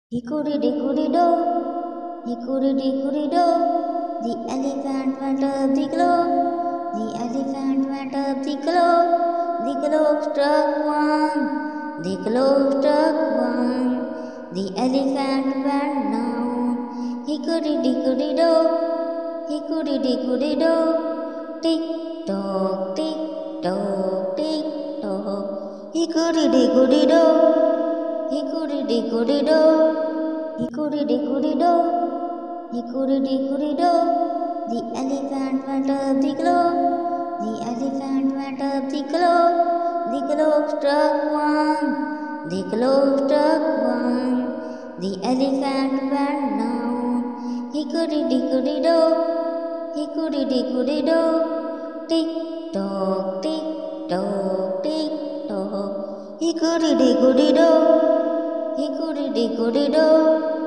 Hickory-dickory-do, hickory-dickory-do, the elephant went up the globe, the elephant went up the globe struck one, the globe struck one, the elephant went down. Hickory-dickory-do, hickory-dickory-do, tick-tock, tick-tock, tick-tock, hickory-dickory-do, hickory-dickory-do, hickory-dickory-do, hickory-dickory-do, the elephant went up the globe, the elephant went up the globe struck one, the globe struck one, the elephant went down. Hickory-dickory-do, hickory-dickory-do, tick-tock, tick-tock, tick-tock, hickory-dickory-do, hickory-dickory-do.